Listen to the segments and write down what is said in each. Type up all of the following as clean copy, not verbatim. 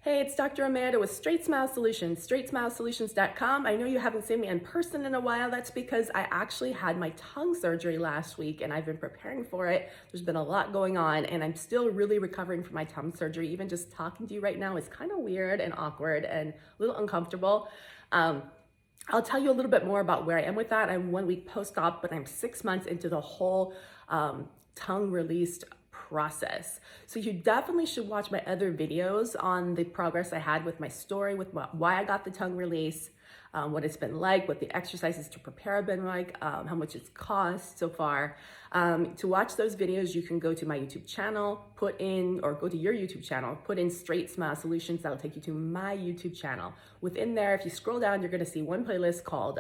Hey, it's Dr. Amanda with Straightsmile Solutions, straightsmilesolutions.com. I know you haven't seen me in person in a while. That's because I actually had my tongue surgery last week and I've been preparing for it. There's been a lot going on and I'm still really recovering from my tongue surgery. Even just talking to you right now is kind of weird and awkward and a little uncomfortable. I'll tell you a little bit more about where I am with that. I'm 1 week post-op, but I'm 6 months into the whole tongue released process. So you definitely should watch my other videos on the progress I had with my story, with why I got the tongue release, what it's been like, what the exercises to prepare have been like, how much it's cost so far. To watch those videos, you can go to my YouTube channel, go to your YouTube channel, put in Straightsmile Solutions. That'll take you to my YouTube channel. Within there, if you scroll down, you're gonna see one playlist called,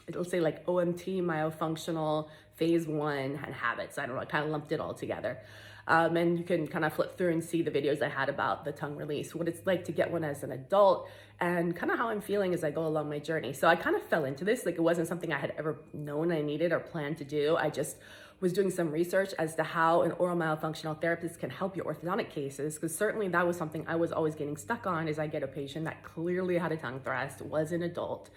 it'll say like OMT, Myofunctional, Phase 1, and Habits. I don't know, I kind of lumped it all together. And you can kind of flip through and see the videos I had about the tongue release, what it's like to get one as an adult, and kind of how I'm feeling as I go along my journey. So I kind of fell into this, like it wasn't something I had ever known I needed or planned to do. I just was doing some research as to how an oral myofunctional therapist can help your orthodontic cases, because certainly that was something I was always getting stuck on, is I get a patient that clearly had a tongue thrust, was an adult,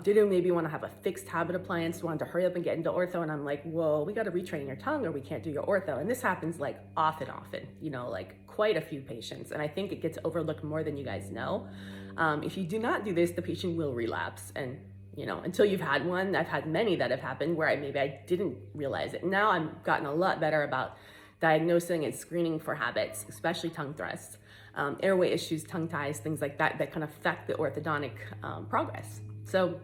didn't maybe want to have a fixed habit appliance, wanted to hurry up and get into ortho, and I'm like, whoa, we got to retrain your tongue or we can't do your ortho. And this happens like often, you know, like quite a few patients, and I think it gets overlooked more than you guys know. If you do not do this, the patient will relapse, and you know, until you've had one, I've had many that have happened where maybe I didn't realize it. Now I've gotten a lot better about diagnosing and screening for habits, especially tongue thrusts, airway issues, tongue ties, things like that, that can affect the orthodontic progress. So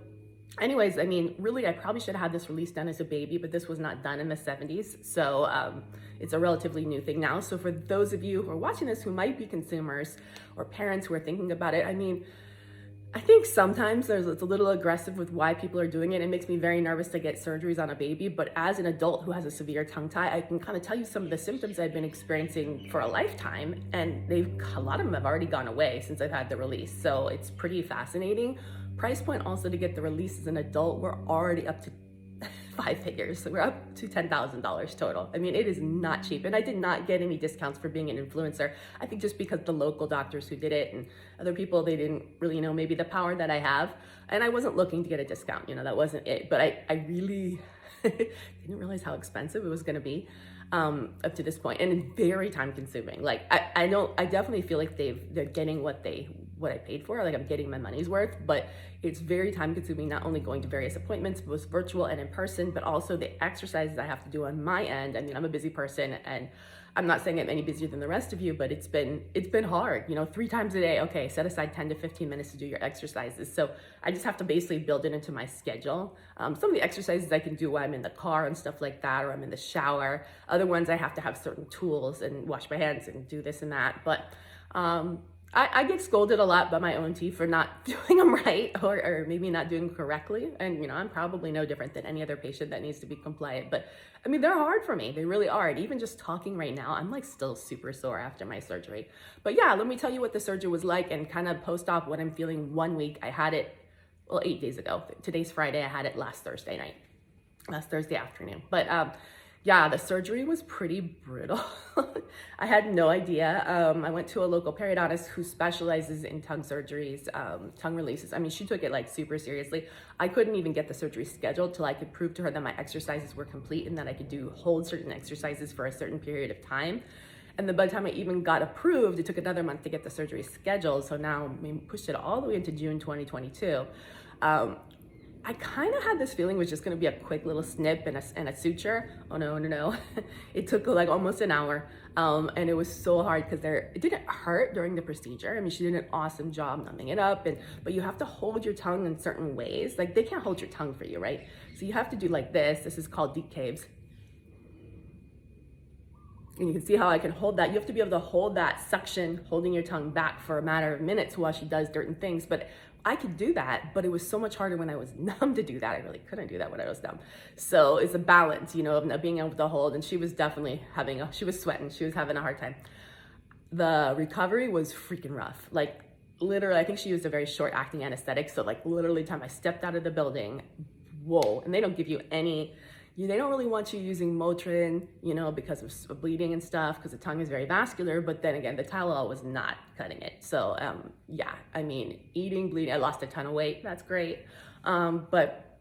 anyways, I mean, really, I probably should have had this release done as a baby, but this was not done in the 70s. So it's a relatively new thing now. So for those of you who are watching this who might be consumers or parents who are thinking about it, I mean, I think sometimes it's a little aggressive with why people are doing it. It makes me very nervous to get surgeries on a baby, but as an adult who has a severe tongue tie, I can kind of tell you some of the symptoms I've been experiencing for a lifetime, and a lot of them have already gone away since I've had the release. So it's pretty fascinating. Price point also to get the release as an adult, we're already up to 5 figures. We're up to $10,000 total. I mean, it is not cheap. And I did not get any discounts for being an influencer. I think just because the local doctors who did it and other people, they didn't really know maybe the power that I have. And I wasn't looking to get a discount, you know, that wasn't it. But I really didn't realize how expensive it was going to be up to this point, and very time consuming. Like I know, I definitely feel like they're getting what I paid for, like I'm getting my money's worth, but it's very time consuming, not only going to various appointments, both virtual and in person, but also the exercises I have to do on my end. I mean, I'm a busy person, and I'm not saying I'm any busier than the rest of you, but it's been hard, you know, 3 times a day. Okay, set aside 10 to 15 minutes to do your exercises. So I just have to basically build it into my schedule. Some of the exercises I can do while I'm in the car and stuff like that, or I'm in the shower. Other ones I have to have certain tools and wash my hands and do this and that. But I get scolded a lot by my own team for not doing them right, or maybe not doing them correctly. And, you know, I'm probably no different than any other patient that needs to be compliant. But I mean, they're hard for me. They really are. And even just talking right now, I'm like still super sore after my surgery. But yeah, let me tell you what the surgery was like and kind of post-op what I'm feeling 1 week. I had it, well, 8 days ago. Today's Friday. I had it last Thursday afternoon. But yeah, the surgery was pretty brutal. I had no idea. I went to a local periodontist who specializes in tongue surgeries, tongue releases. I mean, she took it like super seriously. I couldn't even get the surgery scheduled till I could prove to her that my exercises were complete and that I could hold certain exercises for a certain period of time. And then by the time I even got approved, it took another month to get the surgery scheduled. So now we pushed it all the way into June 2022. I kind of had this feeling it was just going to be a quick little snip and a suture. Oh no. It took like almost an hour. And it was so hard because it didn't hurt during the procedure. I mean, she did an awesome job numbing it up, but you have to hold your tongue in certain ways. Like they can't hold your tongue for you, right? So you have to do like this. This is called deep caves. And you can see how I can hold that. You have to be able to hold that suction, holding your tongue back for a matter of minutes while she does certain things. But I could do that, but it was so much harder when I was numb to do that. I really couldn't do that when I was numb. So it's a balance, you know, of being able to hold. And she was definitely she was sweating. She was having a hard time. The recovery was freaking rough. Like literally, I think she used a very short acting anesthetic. So like literally time I stepped out of the building, whoa. And they don't give you any they don't really want you using Motrin, you know, because of bleeding and stuff, because the tongue is very vascular. But then again, the Tylenol was not cutting it. So yeah, I mean, eating, bleeding, I lost a ton of weight. That's great. But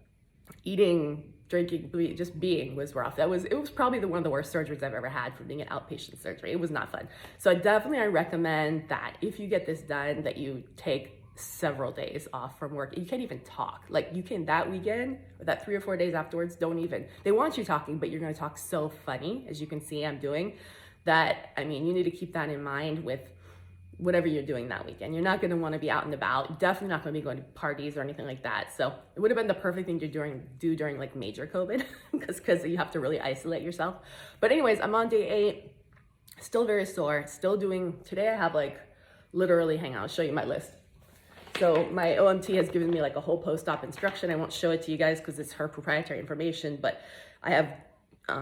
eating, drinking, bleeding, just being was rough. It was probably one of the worst surgeries I've ever had for being an outpatient surgery. It was not fun. So I recommend that if you get this done, that you take several days off from work. You can't even talk. Like you can that weekend or that 3 or 4 days afterwards, they want you talking, but you're going to talk so funny, as you can see I'm doing, that, I mean, you need to keep that in mind with whatever you're doing that weekend. You're not going to want to be out and about. Definitely not going to be going to parties or anything like that. So it would have been the perfect thing to do during like major COVID because you have to really isolate yourself. But anyways, I'm on day 8, still very sore, still doing, today I have like literally, hang on, I'll show you my list. So my OMT has given me like a whole post-op instruction. I won't show it to you guys because it's her proprietary information, but I have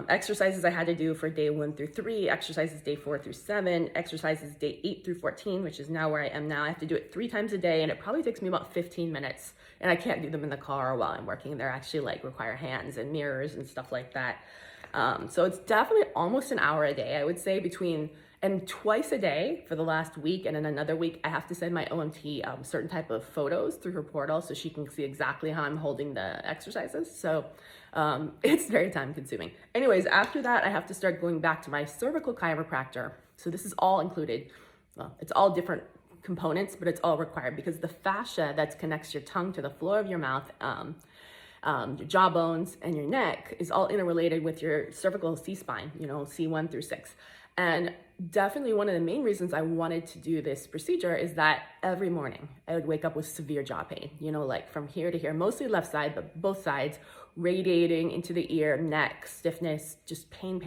exercises I had to do for day 1 through 3, exercises day 4 through 7, exercises day 8 through 14, which is now where I am now. I have to do it 3 times a day, and it probably takes me about 15 minutes. And I can't do them in the car while I'm working. They're actually like require hands and mirrors and stuff like that. So it's definitely almost an hour a day, I would say, and twice a day for the last week, and then another week I have to send my OMT certain type of photos through her portal so she can see exactly how I'm holding the exercises. So it's very time consuming. Anyways, after that, I have to start going back to my cervical chiropractor. So this is all included. Well, it's all different components, but it's all required because the fascia that connects your tongue to the floor of your mouth, your jaw bones and your neck is all interrelated with your cervical C-spine, you know, C1 through 6. And definitely one of the main reasons I wanted to do this procedure is that every morning I would wake up with severe jaw pain, you know, like from here to here, mostly left side, but both sides, radiating into the ear, neck, stiffness, just pain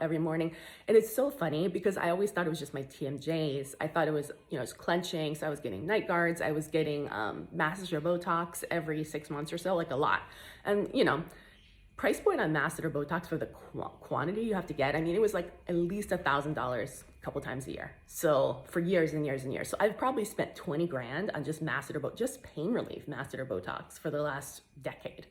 every morning. And it's so funny because I always thought it was just my TMJs. I thought it was, you know, it's clenching. So I was getting night guards. I was getting masseter Botox every 6 months or so, like a lot. And, you know, price point on masseter Botox for the quantity you have to get, I mean, it was like at least $1,000 a couple times a year. So for years and years and years. So I've probably spent 20 grand on just just pain relief masseter Botox for the last decade.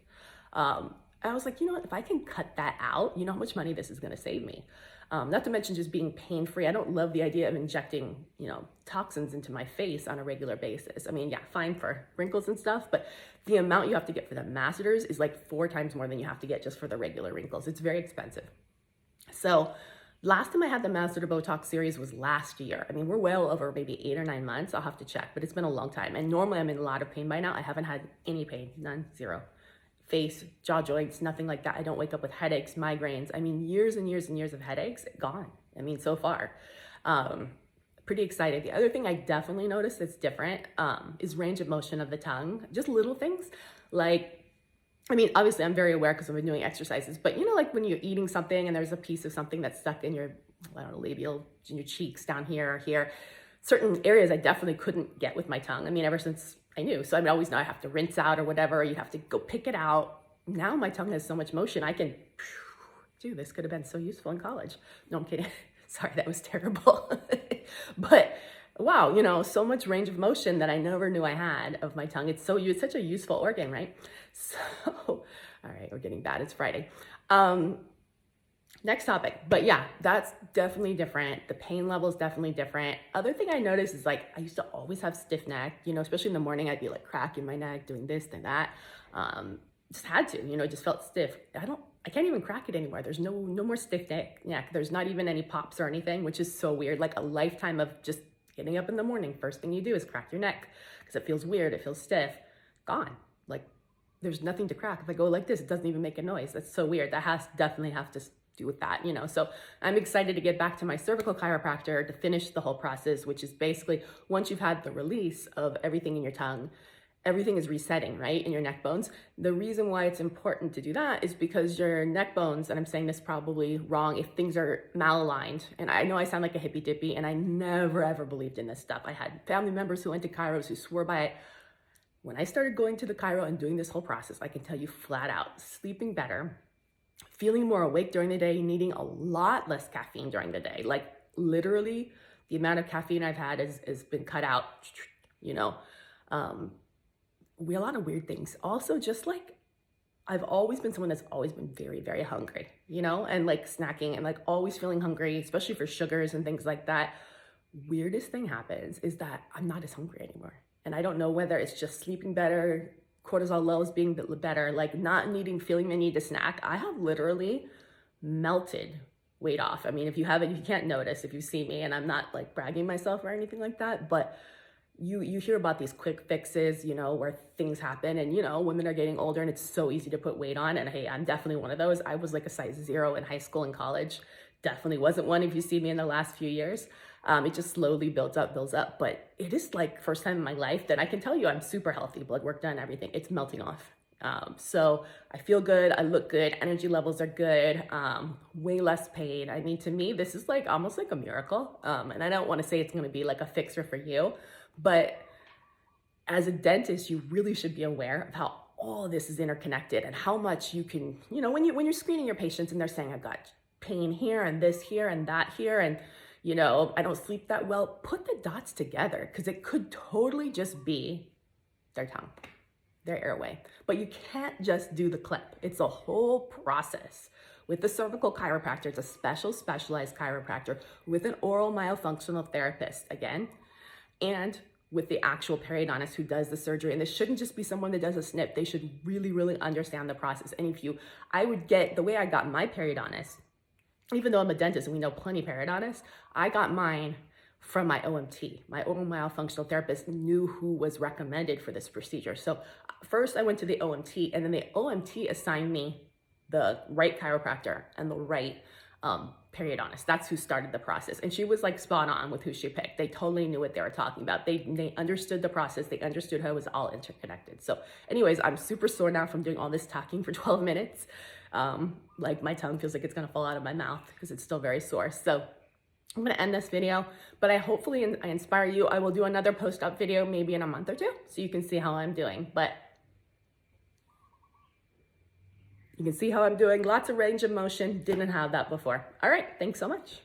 I was like, you know what, if I can cut that out, you know how much money this is going to save me. Not to mention just being pain-free. I don't love the idea of injecting, you know, toxins into my face on a regular basis. I mean, yeah, fine for wrinkles and stuff, but the amount you have to get for the masseters is like 4 times more than you have to get just for the regular wrinkles. It's very expensive. So last time I had the masseter Botox series was last year. I mean, we're well over maybe 8 or 9 months. I'll have to check, but it's been a long time. And normally I'm in a lot of pain by now. I haven't had any pain, none, zero. Face, jaw joints, nothing like that. I don't wake up with headaches, migraines. I mean, years and years and years of headaches, gone. I mean, so far. Pretty excited. The other thing I definitely noticed that's different is range of motion of the tongue. Just little things like, I mean, obviously I'm very aware because I've been doing exercises, but you know, like when you're eating something and there's a piece of something that's stuck in your, I don't know, labial, in your cheeks down here or here, certain areas I definitely couldn't get with my tongue. I mean, ever since I knew. So I always know I have to rinse out or whatever. You have to go pick it out. Now my tongue has so much motion. I can, dude, this could have been so useful in college. No, I'm kidding. Sorry, that was terrible. But wow, you know, so much range of motion that I never knew I had of my tongue. It's such a useful organ, right? So, all right, we're getting bad. It's Friday. Next topic. But yeah, that's definitely different. The pain level is definitely different. Other thing I noticed is like, I used to always have stiff neck, you know, especially in the morning, I'd be like cracking my neck, doing this and that. Just had to, you know, just felt stiff. I can't even crack it anymore. There's no more stiff neck. There's not even any pops or anything, which is so weird. Like a lifetime of just getting up in the morning. First thing you do is crack your neck because it feels weird. It feels stiff. Gone. Like there's nothing to crack. If I go like this, it doesn't even make a noise. That's so weird. That definitely have to do with that, you know. So I'm excited to get back to my cervical chiropractor to finish the whole process, which is basically once you've had the release of everything in your tongue, everything is resetting, right, in your neck bones. The reason why it's important to do that is because your neck bones, and I'm saying this probably wrong, if things are malaligned, and I know I sound like a hippy dippy, and I never ever believed in this stuff. I had family members who went to chiros who swore by it. When I started going to the chiro and doing this whole process, I can tell you flat out, sleeping better, feeling more awake during the day, needing a lot less caffeine during the day. Like literally the amount of caffeine I've had has been cut out, you know. A lot of weird things. Also, just like I've always been someone that's always been very, very hungry, you know, and like snacking and like always feeling hungry, especially for sugars and things like that. Weirdest thing happens is that I'm not as hungry anymore. And I don't know whether it's just sleeping better, cortisol levels being better, like not feeling the need to snack. I have literally melted weight off. I mean, if you can't notice if you see me, and I'm not like bragging myself or anything like that, but you hear about these quick fixes, you know, where things happen and, you know, women are getting older and it's so easy to put weight on. And hey, I'm definitely one of those. I was like a size 0 in high school and college. Definitely wasn't one if you see me in the last few years. It just slowly builds up. But it is like first time in my life that I can tell you I'm super healthy, blood work done, everything. It's melting off. So I feel good. I look good. Energy levels are good. Way less pain. I mean, to me, this is like almost like a miracle. And I don't want to say it's going to be like a fixer for you, but as a dentist, you really should be aware of how all this is interconnected and how much you can, you know, when you're screening your patients and they're saying, I've got pain here and this here and that here, and, you know, I don't sleep that well, put the dots together because it could totally just be their tongue, their airway. But you can't just do the clip. It's a whole process. With the cervical chiropractor, it's a specialized chiropractor with an oral myofunctional therapist, again, and with the actual periodontist who does the surgery. And this shouldn't just be someone that does a snip. They should really, really understand the process. And the way I got my periodontist, even though I'm a dentist and we know plenty of periodontists, I got mine from my OMT. My oral myofunctional therapist knew who was recommended for this procedure. So first I went to the OMT, and then the OMT assigned me the right chiropractor and the right periodontist. That's who started the process. And she was like spot on with who she picked. They totally knew what they were talking about. They understood the process. They understood how it was all interconnected. So anyways, I'm super sore now from doing all this talking for 12 minutes. Like my tongue feels like it's gonna fall out of my mouth because it's still very sore. So I'm gonna end this video, but I inspire you. I will do another post-op video maybe in a month or two so you can see how I'm doing. But you can see how I'm doing. Lots of range of motion. Didn't have that before. All right, thanks so much.